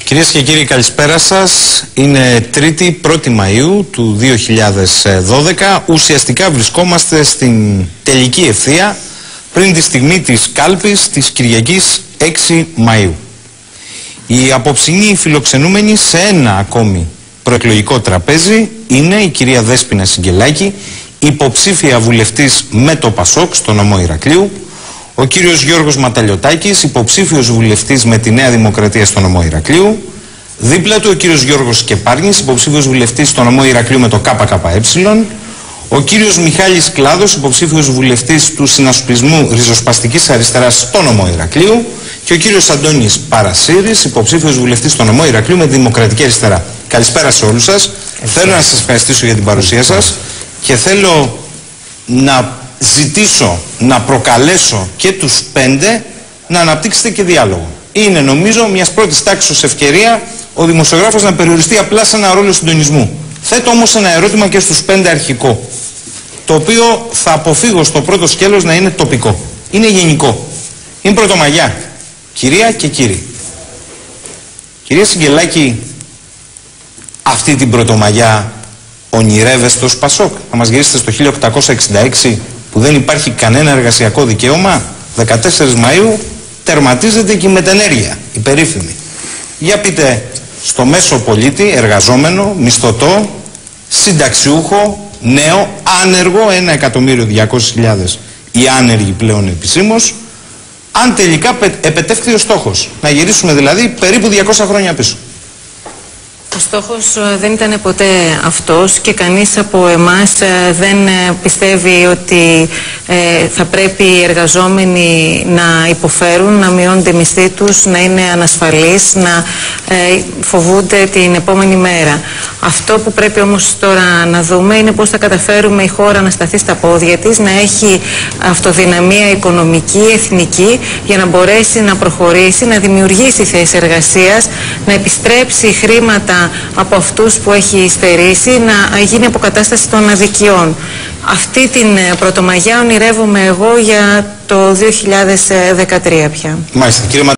Κυρίες και κύριοι, καλησπέρα σας. Είναι Τρίτη, 1η Μαΐου του 2012. Ουσιαστικά βρισκόμαστε στην τελική ευθεία πριν τη στιγμή της κάλπης της Κυριακής 6 Μαΐου. Οι απόψινοί φιλοξενούμενοι σε ένα ακόμη προεκλογικό τραπέζι είναι η κυρία Δέσποινα Σιγκελάκη, υποψήφια βουλευτής με το ΠΑΣΟΚ στο νομό Ηρακλείου, ο κύριος Γιώργος Ματαλιωτάκης, υποψήφιος βουλευτής με τη Νέα Δημοκρατία στο νομό Ηρακλείου, δίπλα του ο κύριος Γιώργος Σκεπάρνης, υποψήφιος βουλευτής στο νομό Ηρακλείου με το ΚΚΕ, ο κύριος Μιχάλης Κλάδος, υποψήφιος βουλευτής του Συνασπισμού Ριζοσπαστικής Αριστεράς στο νομό Ηρακλείου, και ο κύριος Αντώνης Παρασύρης, υποψήφιος βουλευτής στο νομό Ηρακλείου με τη Δημοκρατική Αριστερά. Καλησπέρα σε όλους σας. Θέλω να σας ευχαριστήσω για την παρουσία σας και θέλω να ζητήσω, να προκαλέσω και τους 5 να αναπτύξετε και διάλογο. Είναι, νομίζω, μιας πρώτης τάξης ευκαιρία ο δημοσιογράφος να περιοριστεί απλά σε ένα ρόλο συντονισμού. Θέτω όμως ένα ερώτημα και στους 5 αρχικό, το οποίο θα αποφύγω στο πρώτο σκέλος να είναι τοπικό. Είναι γενικό. Είναι Πρωτομαγιά. Κυρία και κύριοι, κυρία Σιγκελάκη, αυτή την Πρωτομαγιά ονειρεύεστε ως ΠΑΣΟΚ? Να μας γυρίσετε στο 1866 που δεν υπάρχει κανένα εργασιακό δικαίωμα? 14 Μαΐου τερματίζεται και η μετενέργεια, η περίφημη. Για πείτε στο μέσο πολίτη, εργαζόμενο, μισθωτό, συνταξιούχο, νέο, άνεργο, 1.200.000 οι άνεργοι πλέον επισήμως, αν τελικά επετεύχθη ο στόχος. Να γυρίσουμε δηλαδή περίπου 200 χρόνια πίσω. Ο στόχος δεν ήταν ποτέ αυτός και κανείς από εμάς δεν πιστεύει ότι θα πρέπει οι εργαζόμενοι να υποφέρουν, να μειώνονται οι μισθοί τους, να είναι ανασφαλείς, να φοβούνται την επόμενη μέρα. Αυτό που πρέπει όμως τώρα να δούμε είναι πώς θα καταφέρουμε η χώρα να σταθεί στα πόδια της, να έχει αυτοδυναμία οικονομική, εθνική, για να μπορέσει να προχωρήσει, να δημιουργήσει θέσεις εργασίας, να επιστρέψει χρήματα από αυτούς που έχει στερήσει, να γίνει αποκατάσταση των αδικιών. Αυτή την Πρωτομαγιά ονειρεύομαι εγώ για το 2013 πια. Μάλιστα, κύριε